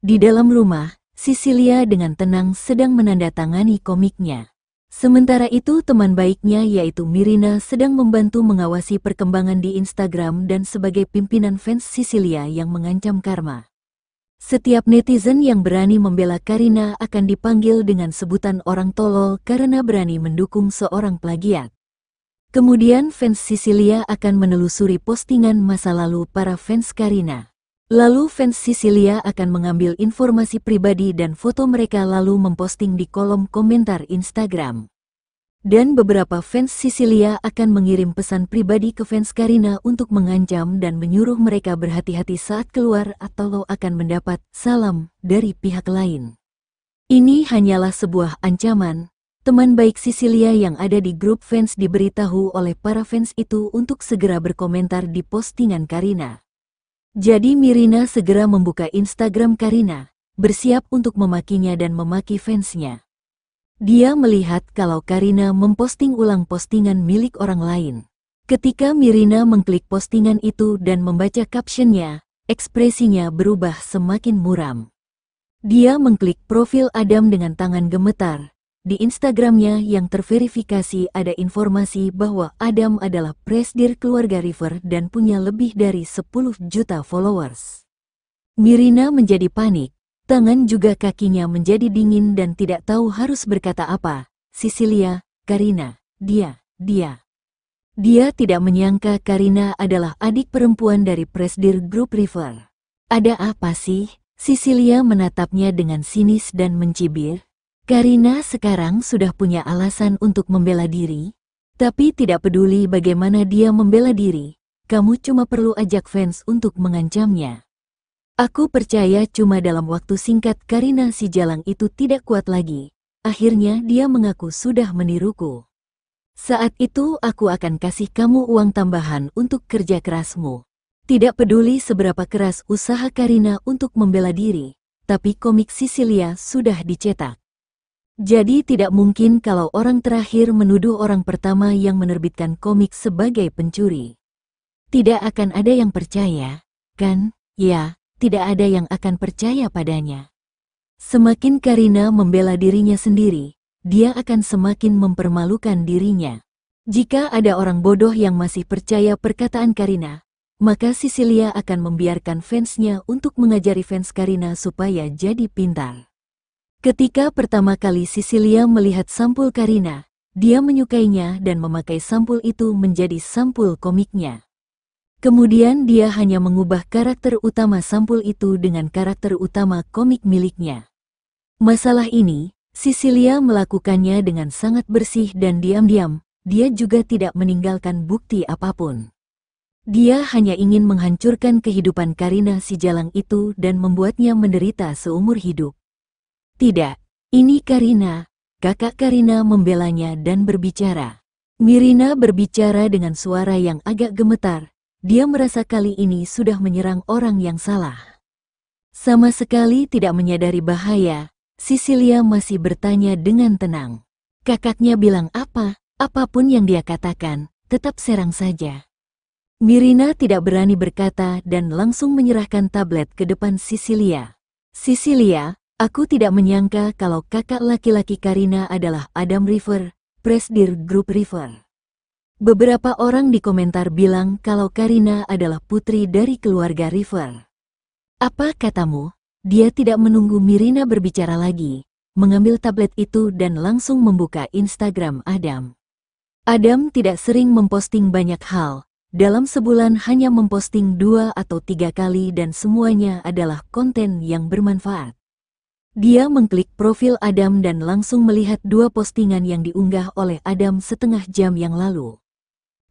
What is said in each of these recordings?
Di dalam rumah, Cecilia dengan tenang sedang menandatangani komiknya. Sementara itu teman baiknya yaitu Mirina sedang membantu mengawasi perkembangan di Instagram dan sebagai pimpinan fans Cecilia yang mengancam karma. Setiap netizen yang berani membela Karina akan dipanggil dengan sebutan orang tolol karena berani mendukung seorang plagiat. Kemudian fans Cecilia akan menelusuri postingan masa lalu para fans Karina. Lalu fans Cecilia akan mengambil informasi pribadi dan foto mereka lalu memposting di kolom komentar Instagram. Dan beberapa fans Cecilia akan mengirim pesan pribadi ke fans Karina untuk mengancam dan menyuruh mereka berhati-hati saat keluar atau akan mendapat salam dari pihak lain. Ini hanyalah sebuah ancaman. Teman baik Cecilia yang ada di grup fans diberitahu oleh para fans itu untuk segera berkomentar di postingan Karina. Jadi Mirina segera membuka Instagram Karina, bersiap untuk memakinya dan memaki fansnya. Dia melihat kalau Karina memposting ulang postingan milik orang lain. Ketika Mirina mengklik postingan itu dan membaca captionnya, ekspresinya berubah semakin muram. Dia mengklik profil Adam dengan tangan gemetar. Di Instagramnya yang terverifikasi ada informasi bahwa Adam adalah presidir keluarga River dan punya lebih dari 10 juta followers. Mirina menjadi panik, tangan juga kakinya menjadi dingin dan tidak tahu harus berkata apa. Cecilia, Karina, dia tidak menyangka Karina adalah adik perempuan dari presidir grup River. Ada apa sih? Cecilia menatapnya dengan sinis dan mencibir. Karina sekarang sudah punya alasan untuk membela diri, tapi tidak peduli bagaimana dia membela diri, kamu cuma perlu ajak fans untuk mengancamnya. Aku percaya cuma dalam waktu singkat Karina si jalang itu tidak kuat lagi, akhirnya dia mengaku sudah meniruku. Saat itu aku akan kasih kamu uang tambahan untuk kerja kerasmu. Tidak peduli seberapa keras usaha Karina untuk membela diri, tapi komik Cecilia sudah dicetak. Jadi tidak mungkin kalau orang terakhir menuduh orang pertama yang menerbitkan komik sebagai pencuri. Tidak akan ada yang percaya, kan? Ya, tidak ada yang akan percaya padanya. Semakin Karina membela dirinya sendiri, dia akan semakin mempermalukan dirinya. Jika ada orang bodoh yang masih percaya perkataan Karina, maka Cecilia akan membiarkan fansnya untuk mengajari fans Karina supaya jadi pintar. Ketika pertama kali Cecilia melihat sampul Karina, dia menyukainya dan memakai sampul itu menjadi sampul komiknya. Kemudian dia hanya mengubah karakter utama sampul itu dengan karakter utama komik miliknya. Masalah ini, Cecilia melakukannya dengan sangat bersih dan diam-diam, dia juga tidak meninggalkan bukti apapun. Dia hanya ingin menghancurkan kehidupan Karina si jalang itu dan membuatnya menderita seumur hidup. Tidak, ini Karina. Kakak Karina membelanya dan berbicara. Mirina berbicara dengan suara yang agak gemetar. Dia merasa kali ini sudah menyerang orang yang salah. Sama sekali tidak menyadari bahaya, Cecilia masih bertanya dengan tenang. Kakaknya bilang apa? Apapun yang dia katakan, tetap serang saja. Mirina tidak berani berkata dan langsung menyerahkan tablet ke depan Cecilia. Cecilia, aku tidak menyangka kalau kakak laki-laki Karina adalah Adam River, presidir grup River. Beberapa orang di komentar bilang kalau Karina adalah putri dari keluarga River. Apa katamu? Dia tidak menunggu Mirina berbicara lagi, mengambil tablet itu dan langsung membuka Instagram Adam. Adam tidak sering memposting banyak hal, dalam sebulan hanya memposting 2 atau 3 kali dan semuanya adalah konten yang bermanfaat. Dia mengklik profil Adam dan langsung melihat 2 postingan yang diunggah oleh Adam setengah jam yang lalu.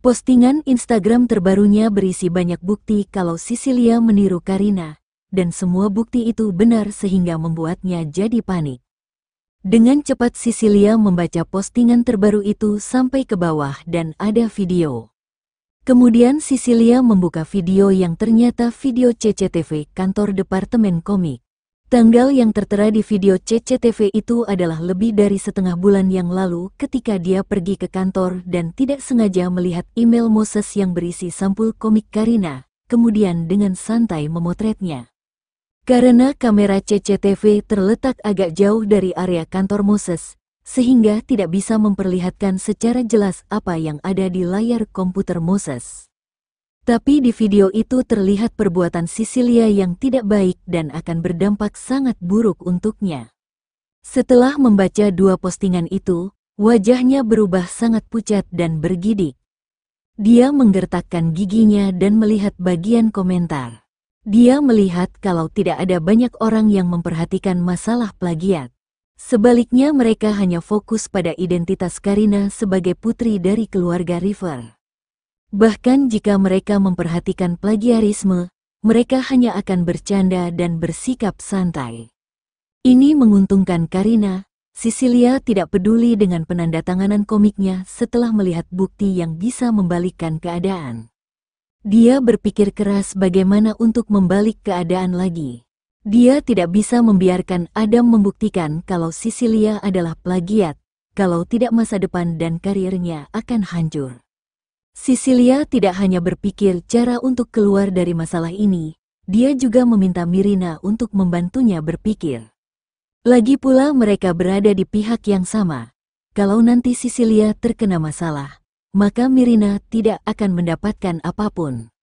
Postingan Instagram terbarunya berisi banyak bukti kalau Cecilia meniru Karina, dan semua bukti itu benar sehingga membuatnya jadi panik. Dengan cepat Cecilia membaca postingan terbaru itu sampai ke bawah dan ada video. Kemudian Cecilia membuka video yang ternyata video CCTV kantor departemen komik. Tanggal yang tertera di video CCTV itu adalah lebih dari setengah bulan yang lalu ketika dia pergi ke kantor dan tidak sengaja melihat email Moses yang berisi sampul komik Karina, kemudian dengan santai memotretnya. Karena kamera CCTV terletak agak jauh dari area kantor Moses, sehingga tidak bisa memperlihatkan secara jelas apa yang ada di layar komputer Moses. Tapi di video itu terlihat perbuatan Cecilia yang tidak baik dan akan berdampak sangat buruk untuknya. Setelah membaca dua postingan itu, wajahnya berubah sangat pucat dan bergidik. Dia menggertakkan giginya dan melihat bagian komentar. Dia melihat kalau tidak ada banyak orang yang memperhatikan masalah plagiat. Sebaliknya mereka hanya fokus pada identitas Karina sebagai putri dari keluarga River. Bahkan jika mereka memperhatikan plagiarisme, mereka hanya akan bercanda dan bersikap santai. Ini menguntungkan Karina. Cecilia tidak peduli dengan penandatanganan komiknya setelah melihat bukti yang bisa membalikkan keadaan. Dia berpikir keras bagaimana untuk membalik keadaan lagi. Dia tidak bisa membiarkan Adam membuktikan kalau Cecilia adalah plagiat, kalau tidak masa depan dan karirnya akan hancur. Cecilia tidak hanya berpikir cara untuk keluar dari masalah ini, dia juga meminta Mirina untuk membantunya berpikir. Lagi pula mereka berada di pihak yang sama. Kalau nanti Cecilia terkena masalah, maka Mirina tidak akan mendapatkan apapun.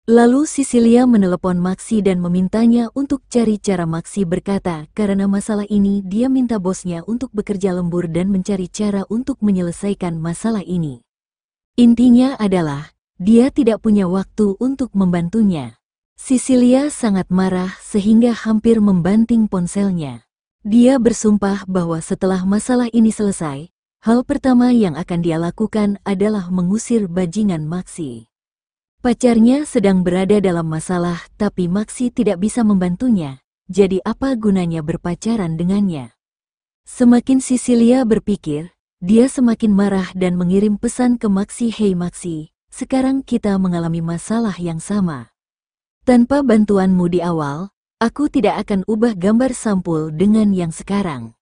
Lalu Cecilia menelepon Maxi dan memintanya untuk cari cara. Maxi berkata karena masalah ini dia minta bosnya untuk bekerja lembur dan mencari cara untuk menyelesaikan masalah ini. Intinya adalah, dia tidak punya waktu untuk membantunya. Cecilia sangat marah sehingga hampir membanting ponselnya. Dia bersumpah bahwa setelah masalah ini selesai, hal pertama yang akan dia lakukan adalah mengusir bajingan Maxi. Pacarnya sedang berada dalam masalah tapi Maxi tidak bisa membantunya, jadi apa gunanya berpacaran dengannya? Semakin Cecilia berpikir, dia semakin marah dan mengirim pesan ke Maxi. Hei Maxi, sekarang kita mengalami masalah yang sama. Tanpa bantuanmu di awal, aku tidak akan ubah gambar sampul dengan yang sekarang.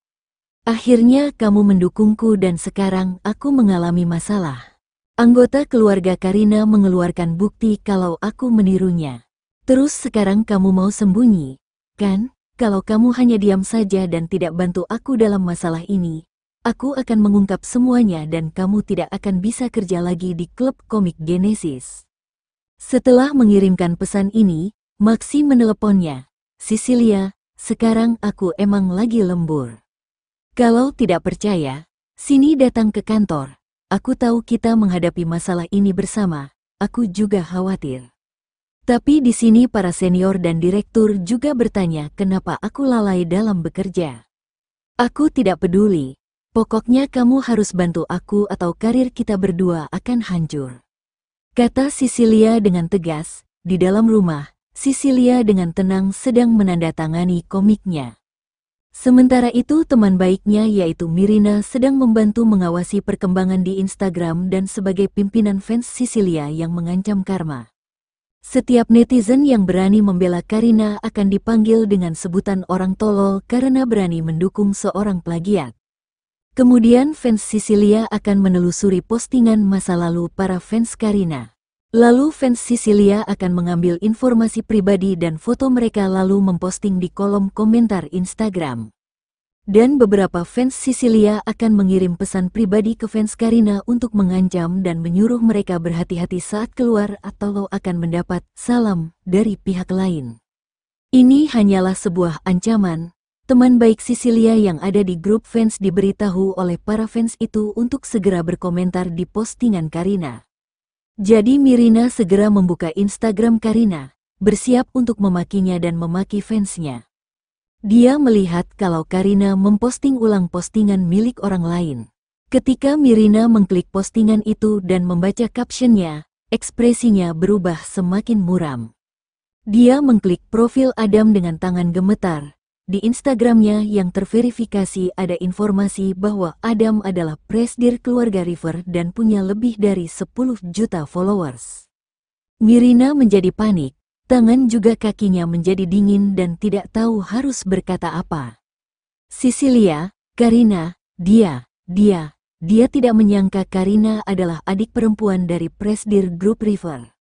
Akhirnya kamu mendukungku dan sekarang aku mengalami masalah. Anggota keluarga Karina mengeluarkan bukti kalau aku menirunya. Terus sekarang kamu mau sembunyi, kan? Kalau kamu hanya diam saja dan tidak bantu aku dalam masalah ini, aku akan mengungkap semuanya dan kamu tidak akan bisa kerja lagi di klub komik Genesis. Setelah mengirimkan pesan ini, Maxi meneleponnya. Cecilia, sekarang aku emang lagi lembur. Kalau tidak percaya, sini datang ke kantor. Aku tahu kita menghadapi masalah ini bersama, aku juga khawatir. Tapi di sini para senior dan direktur juga bertanya kenapa aku lalai dalam bekerja. Aku tidak peduli, pokoknya kamu harus bantu aku atau karir kita berdua akan hancur. Kata Cecilia dengan tegas. Di dalam rumah, Cecilia dengan tenang sedang menandatangani komiknya. Sementara itu teman baiknya yaitu Mirina sedang membantu mengawasi perkembangan di Instagram dan sebagai pimpinan fans Cecilia yang mengancam karma. Setiap netizen yang berani membela Karina akan dipanggil dengan sebutan orang tolol karena berani mendukung seorang plagiat. Kemudian fans Cecilia akan menelusuri postingan masa lalu para fans Karina. Lalu fans Cecilia akan mengambil informasi pribadi dan foto mereka lalu memposting di kolom komentar Instagram. Dan beberapa fans Cecilia akan mengirim pesan pribadi ke fans Karina untuk mengancam dan menyuruh mereka berhati-hati saat keluar atau akan mendapat salam dari pihak lain. Ini hanyalah sebuah ancaman. Teman baik Cecilia yang ada di grup fans diberitahu oleh para fans itu untuk segera berkomentar di postingan Karina. Jadi Mirina segera membuka Instagram Karina, bersiap untuk memakinya dan memaki fansnya. Dia melihat kalau Karina memposting ulang postingan milik orang lain. Ketika Mirina mengklik postingan itu dan membaca captionnya, ekspresinya berubah semakin muram. Dia mengklik profil Adam dengan tangan gemetar. Di Instagramnya yang terverifikasi ada informasi bahwa Adam adalah presidir keluarga River dan punya lebih dari 10 juta followers. Mirina menjadi panik, tangan juga kakinya menjadi dingin dan tidak tahu harus berkata apa. Cecilia, Karina, dia tidak menyangka Karina adalah adik perempuan dari presidir grup River.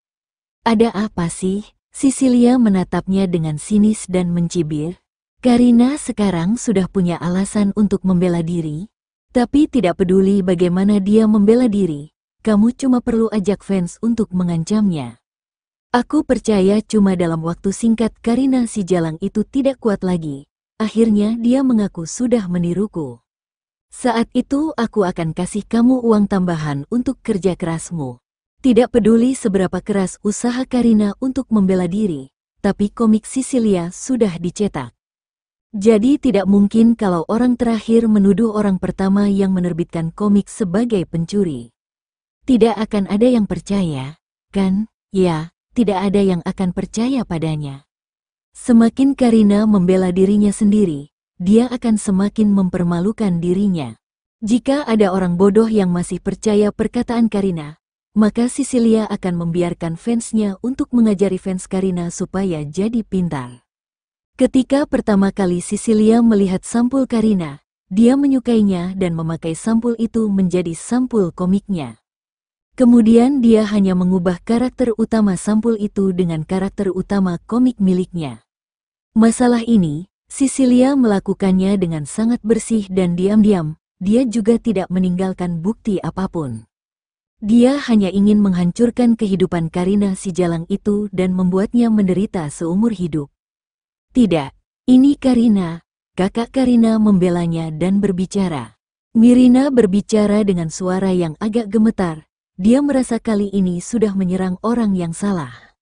Ada apa sih? Sisilia menatapnya dengan sinis dan mencibir. Karina sekarang sudah punya alasan untuk membela diri, tapi tidak peduli bagaimana dia membela diri, kamu cuma perlu ajak fans untuk mengancamnya. Aku percaya cuma dalam waktu singkat Karina si jalang itu tidak kuat lagi. Akhirnya dia mengaku sudah meniruku. Saat itu aku akan kasih kamu uang tambahan untuk kerja kerasmu. Tidak peduli seberapa keras usaha Karina untuk membela diri, tapi komik Sisilia sudah dicetak. Jadi tidak mungkin kalau orang terakhir menuduh orang pertama yang menerbitkan komik sebagai pencuri. Tidak akan ada yang percaya, kan? Ya, tidak ada yang akan percaya padanya. Semakin Karina membela dirinya sendiri, dia akan semakin mempermalukan dirinya. Jika ada orang bodoh yang masih percaya perkataan Karina, maka Sisilia akan membiarkan fansnya untuk mengajari fans Karina supaya jadi pintar. Ketika pertama kali Sisilia melihat sampul Karina, dia menyukainya dan memakai sampul itu menjadi sampul komiknya. Kemudian dia hanya mengubah karakter utama sampul itu dengan karakter utama komik miliknya. Masalah ini, Sisilia melakukannya dengan sangat bersih dan diam-diam, dia juga tidak meninggalkan bukti apapun. Dia hanya ingin menghancurkan kehidupan Karina si jalang itu dan membuatnya menderita seumur hidup. Tidak, ini Karina. Kakak Karina membelanya dan berbicara. Mirina berbicara dengan suara yang agak gemetar. Dia merasa kali ini sudah menyerang orang yang salah.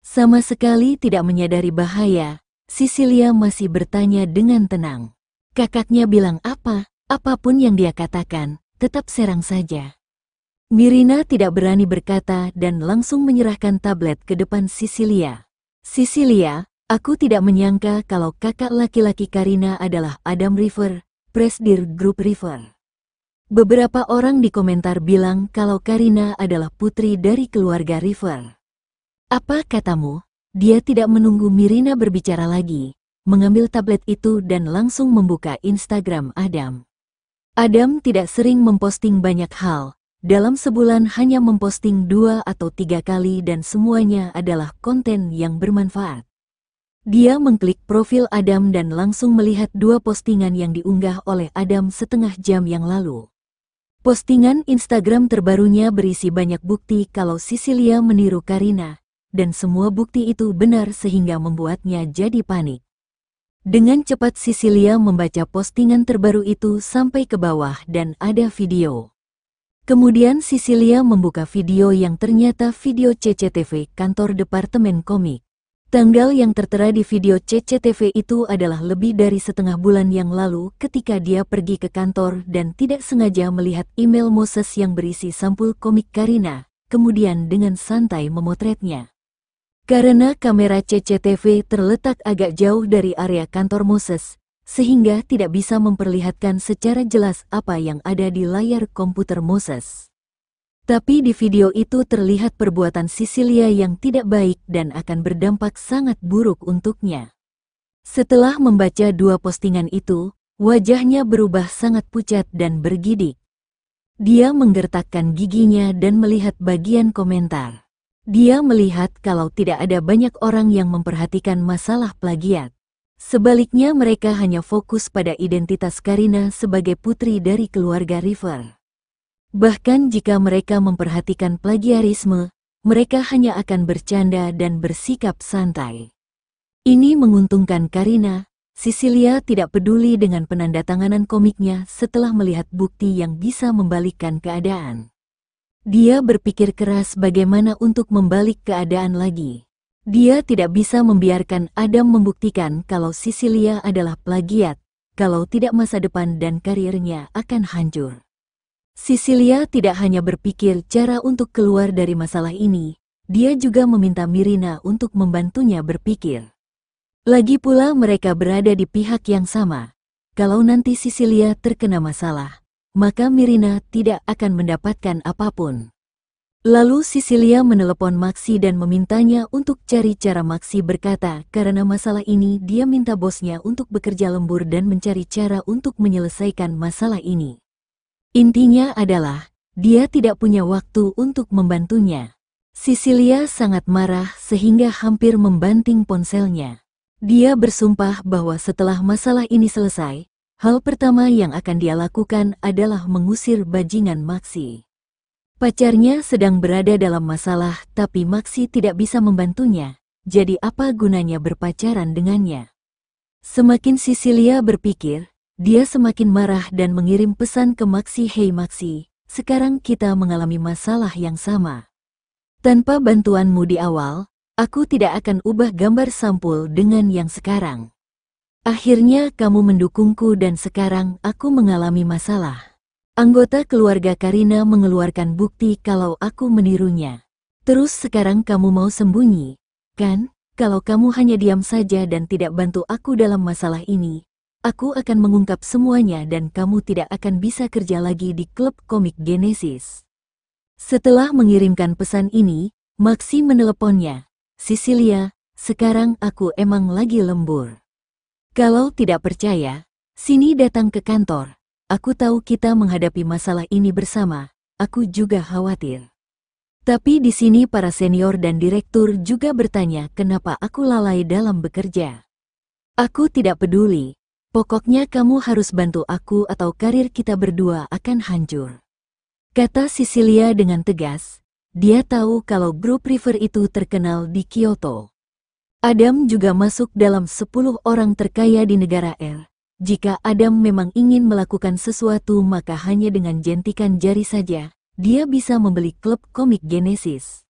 Sama sekali tidak menyadari bahaya, Sisilia masih bertanya dengan tenang. Kakaknya bilang apa? Apapun yang dia katakan, tetap serang saja. Mirina tidak berani berkata dan langsung menyerahkan tablet ke depan Sisilia. Sisilia, aku tidak menyangka kalau kakak laki-laki Karina adalah Adam River, Presidir Grup River. Beberapa orang di komentar bilang kalau Karina adalah putri dari keluarga River. Apa katamu? Dia tidak menunggu Mirina berbicara lagi, mengambil tablet itu dan langsung membuka Instagram Adam. Adam tidak sering memposting banyak hal, dalam sebulan hanya memposting 2 atau 3 kali dan semuanya adalah konten yang bermanfaat. Dia mengklik profil Adam dan langsung melihat 2 postingan yang diunggah oleh Adam setengah jam yang lalu. Postingan Instagram terbarunya berisi banyak bukti kalau Sisilia meniru Karina, dan semua bukti itu benar sehingga membuatnya jadi panik. Dengan cepat Sisilia membaca postingan terbaru itu sampai ke bawah dan ada video. Kemudian Sisilia membuka video yang ternyata video CCTV kantor Departemen Komik. Tanggal yang tertera di video CCTV itu adalah lebih dari setengah bulan yang lalu ketika dia pergi ke kantor dan tidak sengaja melihat email Moses yang berisi sampul komik Karina, kemudian dengan santai memotretnya. Karena kamera CCTV terletak agak jauh dari area kantor Moses, sehingga tidak bisa memperlihatkan secara jelas apa yang ada di layar komputer Moses. Tapi di video itu terlihat perbuatan Sisilia yang tidak baik dan akan berdampak sangat buruk untuknya. Setelah membaca 2 postingan itu, wajahnya berubah sangat pucat dan bergidik. Dia menggertakkan giginya dan melihat bagian komentar. Dia melihat kalau tidak ada banyak orang yang memperhatikan masalah plagiat. Sebaliknya mereka hanya fokus pada identitas Karina sebagai putri dari keluarga River. Bahkan jika mereka memperhatikan plagiarisme, mereka hanya akan bercanda dan bersikap santai. Ini menguntungkan Karina. Sisilia tidak peduli dengan penandatanganan komiknya setelah melihat bukti yang bisa membalikkan keadaan. Dia berpikir keras bagaimana untuk membalik keadaan lagi. Dia tidak bisa membiarkan Adam membuktikan kalau Sisilia adalah plagiat, kalau tidak masa depan dan karirnya akan hancur. Sisilia tidak hanya berpikir cara untuk keluar dari masalah ini, dia juga meminta Mirina untuk membantunya berpikir. Lagi pula mereka berada di pihak yang sama. Kalau nanti Sisilia terkena masalah, maka Mirina tidak akan mendapatkan apapun. Lalu Sisilia menelepon Maxi dan memintanya untuk cari cara. Maxi berkata karena masalah ini dia minta bosnya untuk bekerja lembur dan mencari cara untuk menyelesaikan masalah ini. Intinya adalah, dia tidak punya waktu untuk membantunya. Cecilia sangat marah sehingga hampir membanting ponselnya. Dia bersumpah bahwa setelah masalah ini selesai, hal pertama yang akan dia lakukan adalah mengusir bajingan Maxi. Pacarnya sedang berada dalam masalah tapi Maxi tidak bisa membantunya, jadi apa gunanya berpacaran dengannya? Semakin Cecilia berpikir, dia semakin marah dan mengirim pesan ke Maxi, "Hei Maxi, sekarang kita mengalami masalah yang sama. Tanpa bantuanmu di awal, aku tidak akan ubah gambar sampul dengan yang sekarang. Akhirnya kamu mendukungku dan sekarang aku mengalami masalah. Anggota keluarga Karina mengeluarkan bukti kalau aku menirunya. Terus sekarang kamu mau sembunyi, kan? Kalau kamu hanya diam saja dan tidak bantu aku dalam masalah ini, aku akan mengungkap semuanya dan kamu tidak akan bisa kerja lagi di klub komik Genesis." Setelah mengirimkan pesan ini, Maxi meneleponnya. "Cecilia, sekarang aku emang lagi lembur. Kalau tidak percaya, sini datang ke kantor. Aku tahu kita menghadapi masalah ini bersama, aku juga khawatir. Tapi di sini para senior dan direktur juga bertanya kenapa aku lalai dalam bekerja. Aku tidak peduli, pokoknya kamu harus bantu aku atau karir kita berdua akan hancur," kata Cecilia dengan tegas. Dia tahu kalau grup River itu terkenal di Kyoto. Adam juga masuk dalam 10 orang terkaya di negara R. Jika Adam memang ingin melakukan sesuatu maka hanya dengan jentikan jari saja, dia bisa membeli klub komik Genesis.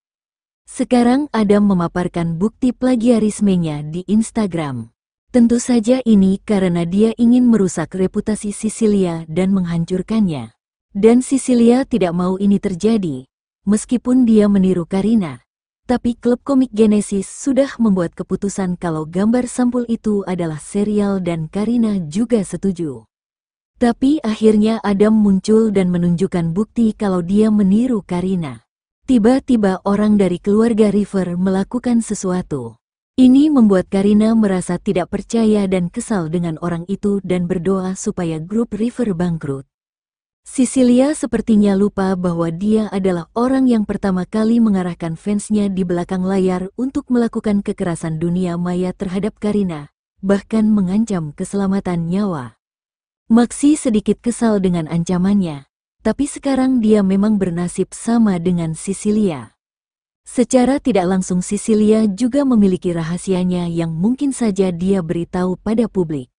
Sekarang Adam memaparkan bukti plagiarismenya di Instagram. Tentu saja ini karena dia ingin merusak reputasi Cecilia dan menghancurkannya. Dan Cecilia tidak mau ini terjadi, meskipun dia meniru Karina. Tapi klub komik Genesis sudah membuat keputusan kalau gambar sampul itu adalah serial dan Karina juga setuju. Tapi akhirnya Adam muncul dan menunjukkan bukti kalau dia meniru Karina. Tiba-tiba orang dari keluarga River melakukan sesuatu. Ini membuat Karina merasa tidak percaya dan kesal dengan orang itu dan berdoa supaya grup River bangkrut. Cecilia sepertinya lupa bahwa dia adalah orang yang pertama kali mengarahkan fansnya di belakang layar untuk melakukan kekerasan dunia maya terhadap Karina, bahkan mengancam keselamatan nyawa. Maxi sedikit kesal dengan ancamannya, tapi sekarang dia memang bernasib sama dengan Cecilia. Secara tidak langsung Cecilia juga memiliki rahasianya yang mungkin saja dia beritahu pada publik.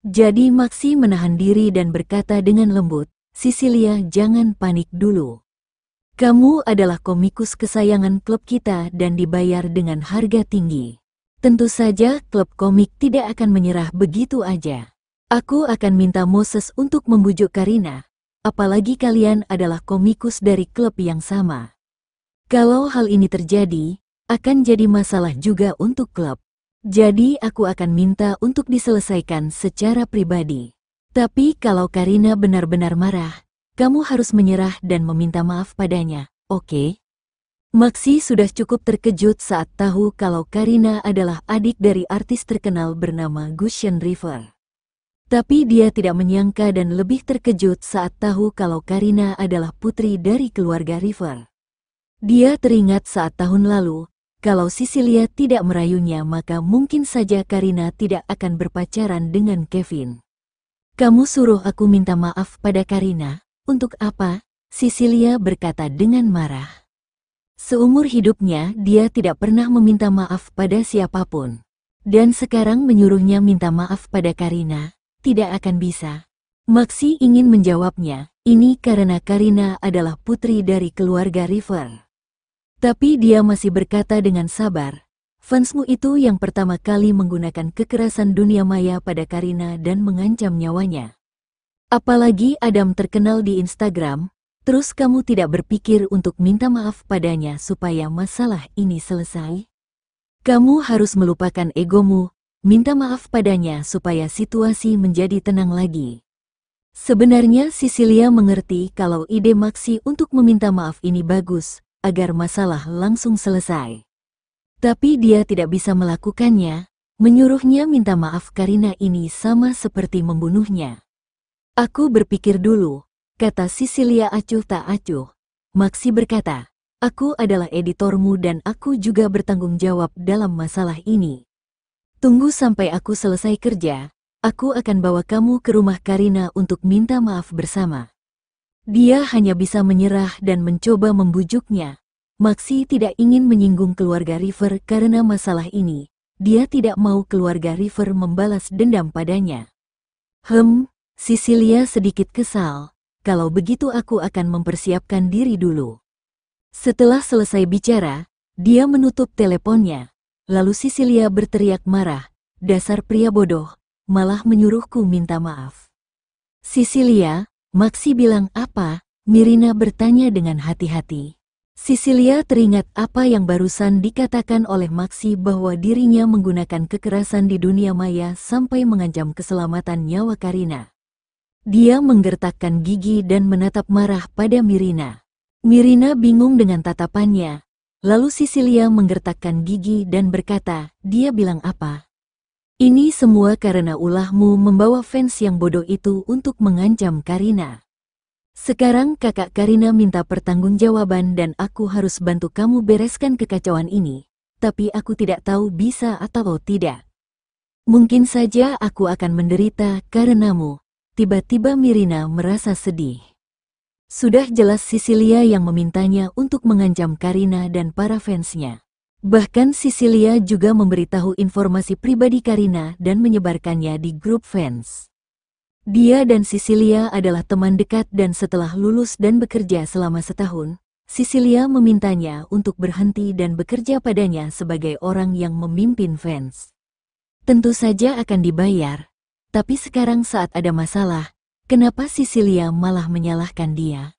Jadi Maxi menahan diri dan berkata dengan lembut, "Cecilia, jangan panik dulu. Kamu adalah komikus kesayangan klub kita dan dibayar dengan harga tinggi. Tentu saja klub komik tidak akan menyerah begitu aja. Aku akan minta Moses untuk membujuk Karina, apalagi kalian adalah komikus dari klub yang sama. Kalau hal ini terjadi, akan jadi masalah juga untuk klub. Jadi aku akan minta untuk diselesaikan secara pribadi. Tapi kalau Karina benar-benar marah, kamu harus menyerah dan meminta maaf padanya, oke?" Maxi sudah cukup terkejut saat tahu kalau Karina adalah adik dari artis terkenal bernama Gushen River. Tapi dia tidak menyangka dan lebih terkejut saat tahu kalau Karina adalah putri dari keluarga River. Dia teringat saat tahun lalu, kalau Cecilia tidak merayunya maka mungkin saja Karina tidak akan berpacaran dengan Kevin. "Kamu suruh aku minta maaf pada Karina, untuk apa?" Cecilia berkata dengan marah. Seumur hidupnya dia tidak pernah meminta maaf pada siapapun. Dan sekarang menyuruhnya minta maaf pada Karina, tidak akan bisa. Maxi ingin menjawabnya, ini karena Karina adalah putri dari keluarga River. Tapi dia masih berkata dengan sabar, "Fansmu itu yang pertama kali menggunakan kekerasan dunia maya pada Karina dan mengancam nyawanya. Apalagi Adam terkenal di Instagram, terus kamu tidak berpikir untuk minta maaf padanya supaya masalah ini selesai? Kamu harus melupakan egomu, minta maaf padanya supaya situasi menjadi tenang lagi." Sebenarnya Cecilia mengerti kalau ide Maxi untuk meminta maaf ini bagus, agar masalah langsung selesai. Tapi dia tidak bisa melakukannya, menyuruhnya minta maaf Karina ini sama seperti membunuhnya. "Aku berpikir dulu," kata Cecilia acuh tak acuh. Maxi berkata, Aku adalah editormu dan aku juga bertanggung jawab dalam masalah ini. Tunggu sampai aku selesai kerja, aku akan bawa kamu ke rumah Karina untuk minta maaf bersama. Dia hanya bisa menyerah dan mencoba membujuknya. Maxi tidak ingin menyinggung keluarga River karena masalah ini. Dia tidak mau keluarga River membalas dendam padanya. Cecilia sedikit kesal. Kalau begitu aku akan mempersiapkan diri dulu. Setelah selesai bicara, dia menutup teleponnya. Lalu Cecilia berteriak marah, dasar pria bodoh, malah menyuruhku minta maaf. Cecilia, Maxi bilang apa? Mirina bertanya dengan hati-hati. Cecilia teringat apa yang barusan dikatakan oleh Maxi bahwa dirinya menggunakan kekerasan di dunia maya sampai mengancam keselamatan nyawa Karina. Dia menggertakkan gigi dan menatap marah pada Mirina. Mirina bingung dengan tatapannya. Lalu Cecilia menggertakkan gigi dan berkata, dia bilang apa? Ini semua karena ulahmu membawa fans yang bodoh itu untuk mengancam Karina. Sekarang kakak Karina minta pertanggungjawaban dan aku harus bantu kamu bereskan kekacauan ini. Tapi aku tidak tahu bisa atau tidak. Mungkin saja aku akan menderita karenamu. Tiba-tiba Mirina merasa sedih. Sudah jelas Cecilia yang memintanya untuk mengancam Karina dan para fansnya. Bahkan Cecilia juga memberitahu informasi pribadi Karina dan menyebarkannya di grup fans. Dia dan Cecilia adalah teman dekat dan setelah lulus dan bekerja selama setahun, Cecilia memintanya untuk berhenti dan bekerja padanya sebagai orang yang memimpin fans. Tentu saja akan dibayar, tapi sekarang saat ada masalah, kenapa Cecilia malah menyalahkan dia?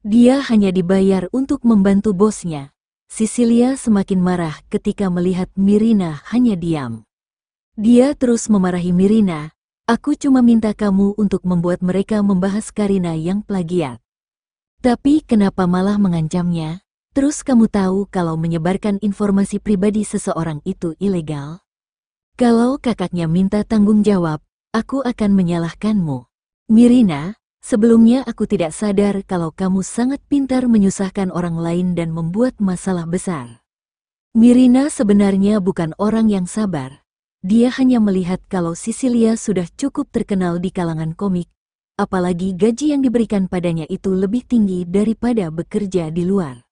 Dia hanya dibayar untuk membantu bosnya. Cecilia semakin marah ketika melihat Mirina hanya diam. Dia terus memarahi Mirina, aku cuma minta kamu untuk membuat mereka membahas Karina yang plagiat. Tapi kenapa malah mengancamnya? Terus kamu tahu kalau menyebarkan informasi pribadi seseorang itu ilegal? Kalau kakaknya minta tanggung jawab, aku akan menyalahkanmu. Mirina, sebelumnya aku tidak sadar kalau kamu sangat pintar menyusahkan orang lain dan membuat masalah besar. Mirina sebenarnya bukan orang yang sabar. Dia hanya melihat kalau Cecilia sudah cukup terkenal di kalangan komik, apalagi gaji yang diberikan padanya itu lebih tinggi daripada bekerja di luar.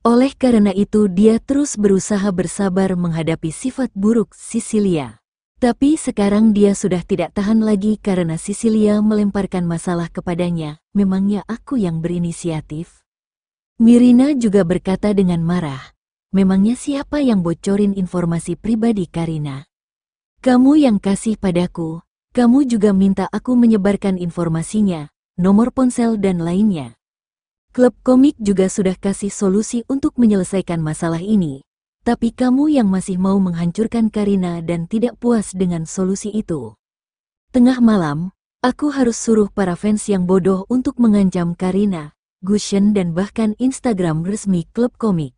Oleh karena itu dia terus berusaha bersabar menghadapi sifat buruk Cecilia. Tapi sekarang dia sudah tidak tahan lagi karena Cecilia melemparkan masalah kepadanya. Memangnya aku yang berinisiatif? Mirina juga berkata dengan marah. Memangnya siapa yang bocorin informasi pribadi Karina? Kamu yang kasih padaku. Kamu juga minta aku menyebarkan informasinya, nomor ponsel dan lainnya. Klub komik juga sudah kasih solusi untuk menyelesaikan masalah ini. Tapi kamu yang masih mau menghancurkan Karina dan tidak puas dengan solusi itu. Tengah malam, aku harus suruh para fans yang bodoh untuk mengancam Karina, Gusion dan bahkan Instagram resmi klub komik.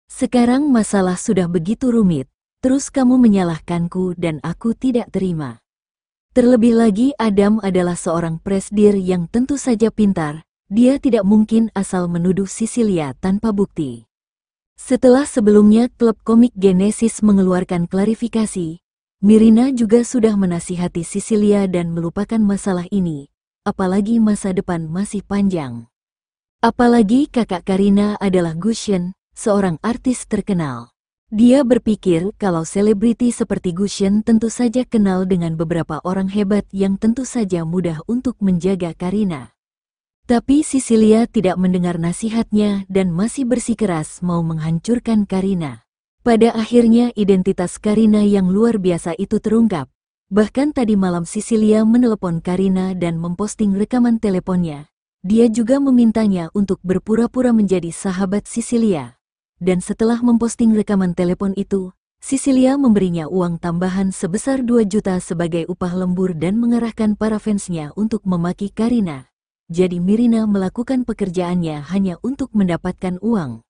Sekarang masalah sudah begitu rumit, terus kamu menyalahkanku dan aku tidak terima. Terlebih lagi Adam adalah seorang presidir yang tentu saja pintar, dia tidak mungkin asal menuduh Cecilia tanpa bukti. Setelah sebelumnya klub komik Genesis mengeluarkan klarifikasi, Mirina juga sudah menasihati Cecilia dan melupakan masalah ini, apalagi masa depan masih panjang. Apalagi kakak Karina adalah Gusion, seorang artis terkenal. Dia berpikir kalau selebriti seperti Gusion tentu saja kenal dengan beberapa orang hebat yang tentu saja mudah untuk menjaga Karina. Tapi Cecilia tidak mendengar nasihatnya dan masih bersikeras mau menghancurkan Karina. Pada akhirnya identitas Karina yang luar biasa itu terungkap. Bahkan tadi malam Cecilia menelepon Karina dan memposting rekaman teleponnya. Dia juga memintanya untuk berpura-pura menjadi sahabat Cecilia. Dan setelah memposting rekaman telepon itu, Cecilia memberinya uang tambahan sebesar 2 juta sebagai upah lembur dan mengarahkan para fansnya untuk memaki Karina. Jadi Mirina melakukan pekerjaannya hanya untuk mendapatkan uang.